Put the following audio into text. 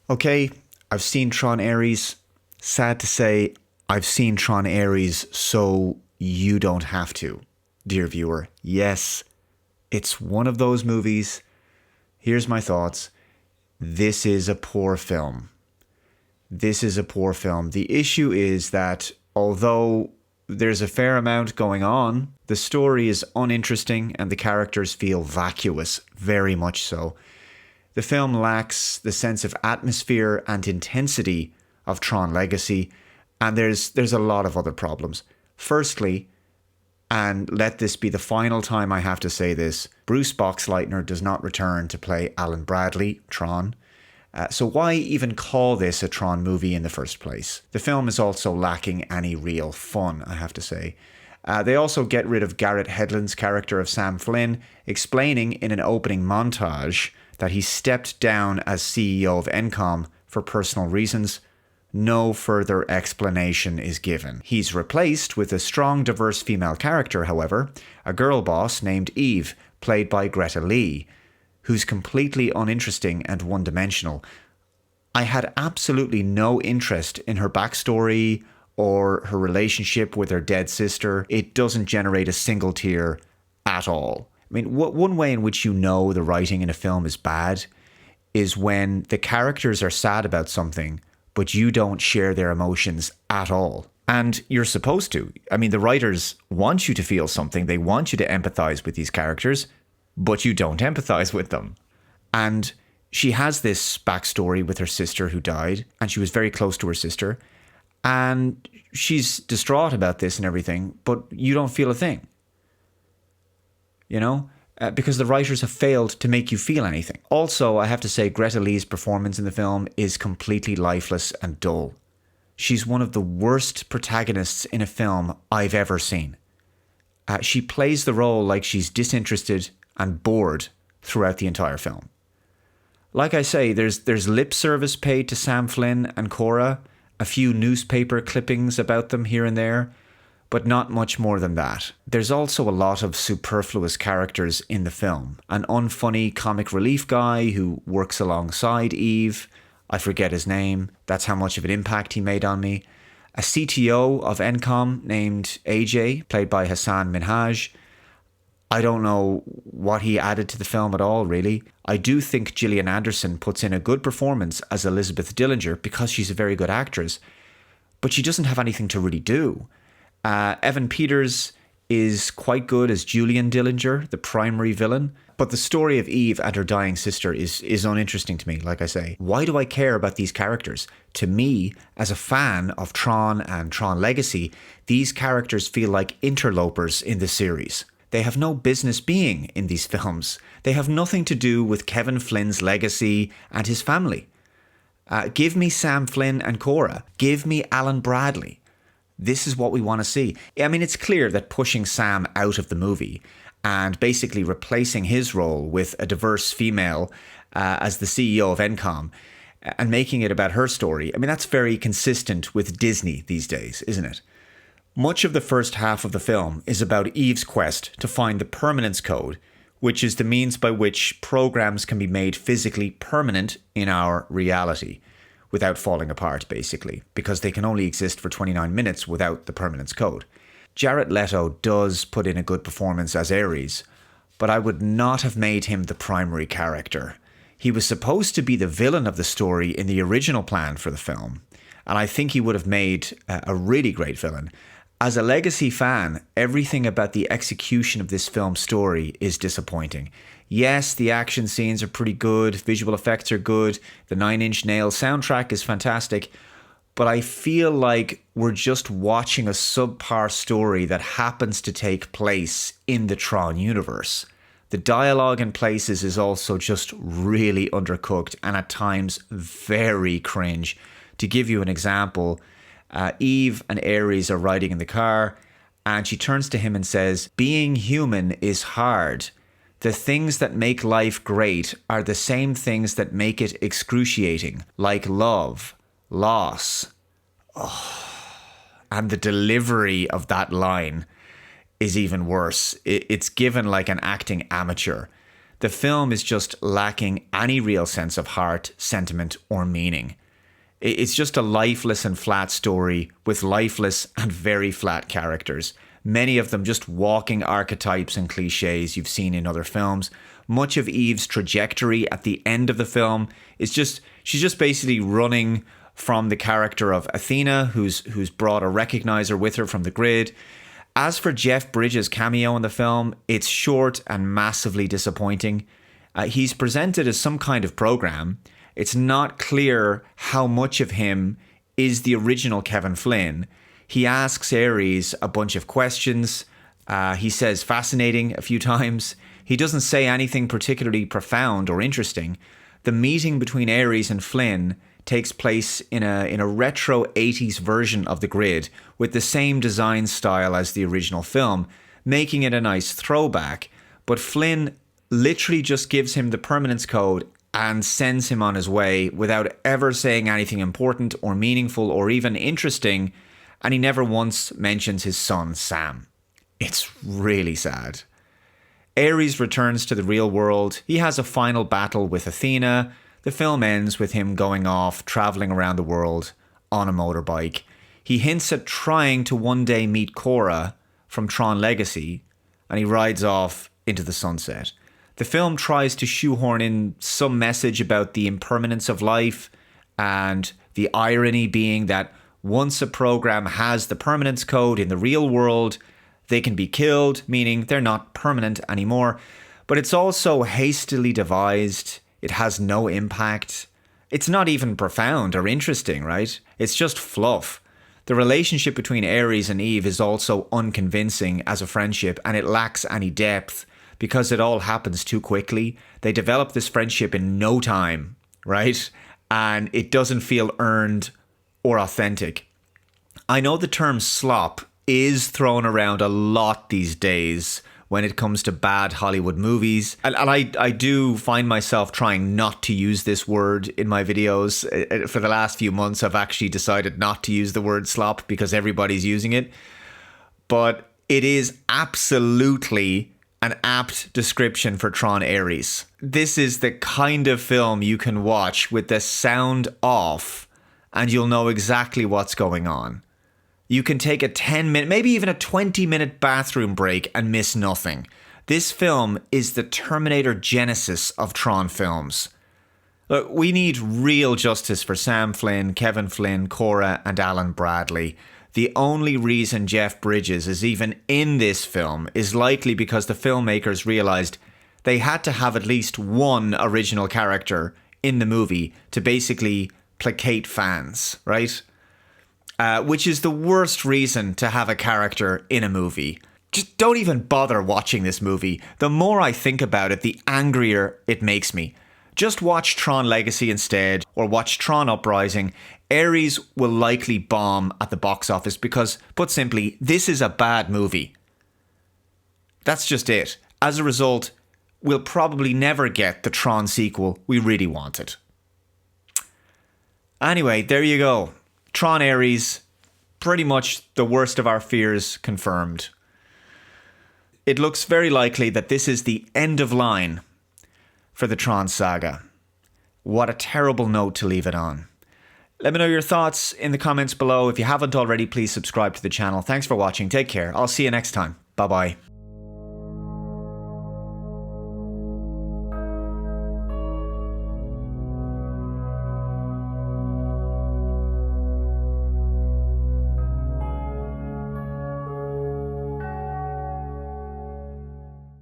Okay, I've seen Tron Ares. Sad to say, I've seen Tron Ares, so you don't have to, dear viewer. Yes, it's one of those movies. Here's my thoughts. This is a poor film. This is a poor film. The issue is that although there's a fair amount going on, the story is uninteresting and the characters feel vacuous, very much so. The film lacks the sense of atmosphere and intensity of Tron Legacy, and there's a lot of other problems. Firstly, and let this be the final time I have to say this, Bruce Boxleitner does not return to play Alan Bradley, Tron. So why even call this a Tron movie in the first place? The film is also lacking any real fun, I have to say. They also get rid of Garrett Hedlund's character of Sam Flynn, explaining in an opening montage that he stepped down as CEO of Encom for personal reasons. No further explanation is given. He's replaced with a strong, diverse female character, however, a girl boss named Eve, played by Greta Lee, who's completely uninteresting and one-dimensional. I had absolutely no interest in her backstory or her relationship with her dead sister. It doesn't generate a single tear at all. I mean, one way in which you know the writing in a film is bad is when the characters are sad about something, but you don't share their emotions at all. And you're supposed to. I mean, the writers want you to feel something. They want you to empathize with these characters, but you don't empathize with them. And she has this backstory with her sister who died, and she was very close to her sister, and she's distraught about this and everything, but you don't feel a thing. You know? Because the writers have failed to make you feel anything. Also, I have to say, Greta Lee's performance in the film is completely lifeless and dull. She's one of the worst protagonists in a film I've ever seen. She plays the role like she's disinterested and bored throughout the entire film. Like I say, there's lip service paid to Sam Flynn and Cora, a few newspaper clippings about them here and there, but not much more than that. There's also a lot of superfluous characters in the film. An unfunny comic relief guy who works alongside Eve. I forget his name. That's how much of an impact he made on me. A CTO of Encom named AJ, played by Hassan Minhaj. I don't know what he added to the film at all, really. I do think Gillian Anderson puts in a good performance as Elizabeth Dillinger because she's a very good actress, but she doesn't have anything to really do. Evan Peters is quite good as Julian Dillinger, the primary villain, but the story of Eve and her dying sister is uninteresting to me, like I say. Why do I care about these characters? To me, as a fan of Tron and Tron Legacy, these characters feel like interlopers in the series. They have no business being in these films. They have nothing to do with Kevin Flynn's legacy and his family. Give me Sam Flynn and Cora. Give me Alan Bradley. This is what we want to see. I mean, it's clear that pushing Sam out of the movie and basically replacing his role with a diverse female as the CEO of Encom and making it about her story, I mean, that's very consistent with Disney these days, isn't it? Much of the first half of the film is about Eve's quest to find the permanence code, which is the means by which programs can be made physically permanent in our reality, without falling apart, basically, because they can only exist for 29 minutes without the permanence code. Jared Leto does put in a good performance as Ares, but I would not have made him the primary character. He was supposed to be the villain of the story in the original plan for the film, and I think he would have made a really great villain. As a Legacy fan, everything about the execution of this film's story is disappointing. Yes, the action scenes are pretty good, visual effects are good, the Nine Inch Nails soundtrack is fantastic, but I feel like we're just watching a subpar story that happens to take place in the Tron universe. The dialogue in places is also just really undercooked and at times very cringe. To give you an example, Eve and Ares are riding in the car and she turns to him and says, "Being human is hard. The things that make life great are the same things that make it excruciating, like love, loss." And the delivery of that line is even worse. It's given like an acting amateur. The film is just lacking any real sense of heart, sentiment, or meaning. It's just a lifeless and flat story with lifeless and very flat characters. Many of them just walking archetypes and cliches you've seen in other films. Much of Eve's trajectory at the end of the film is she's just basically running from the character of Athena, who's brought a recognizer with her from the grid. As for Jeff Bridges' cameo in the film, it's short and massively disappointing. He's presented as some kind of program. It's not clear how much of him is the original Kevin Flynn. He asks Ares a bunch of questions. He says fascinating a few times. He doesn't say anything particularly profound or interesting. The meeting between Ares and Flynn takes place in a retro 80s version of the grid with the same design style as the original film, making it a nice throwback. But Flynn literally just gives him the permanence code and sends him on his way without ever saying anything important or meaningful or even interesting, and he never once mentions his son, Sam. It's really sad. Ares returns to the real world. He has a final battle with Athena. The film ends with him going off, traveling around the world on a motorbike. He hints at trying to one day meet Cora from Tron Legacy, and he rides off into the sunset. The film tries to shoehorn in some message about the impermanence of life, and the irony being that once a program has the permanence code in the real world, they can be killed, meaning they're not permanent anymore. But it's also hastily devised. It has no impact. It's not even profound or interesting, right? It's just fluff. The relationship between Ares and Eve is also unconvincing as a friendship, and it lacks any depth because it all happens too quickly. They develop this friendship in no time, right? And it doesn't feel earned or authentic. I know the term slop is thrown around a lot these days when it comes to bad Hollywood movies. And I do find myself trying not to use this word in my videos. For the last few months, I've actually decided not to use the word slop because everybody's using it. But it is absolutely an apt description for Tron Ares. This is the kind of film you can watch with the sound off and you'll know exactly what's going on. You can take a 10-minute, maybe even a 20-minute bathroom break and miss nothing. This film is the Terminator Genesis of Tron films. Look, we need real justice for Sam Flynn, Kevin Flynn, Cora, and Alan Bradley. The only reason Jeff Bridges is even in this film is likely because the filmmakers realized they had to have at least one original character in the movie to basically placate fans, right? Which is the worst reason to have a character in a movie. Just don't even bother watching this movie. The more I think about it, the angrier it makes me. Just watch Tron Legacy instead, or watch Tron Uprising. Ares will likely bomb at the box office because, put simply, this is a bad movie. That's just it. As a result, we'll probably never get the Tron sequel we really wanted. Anyway, there you go. Tron Ares, pretty much the worst of our fears confirmed. It looks very likely that this is the end of line for the Tron saga. What a terrible note to leave it on. Let me know your thoughts in the comments below. If you haven't already, please subscribe to the channel. Thanks for watching. Take care. I'll see you next time. Bye-bye.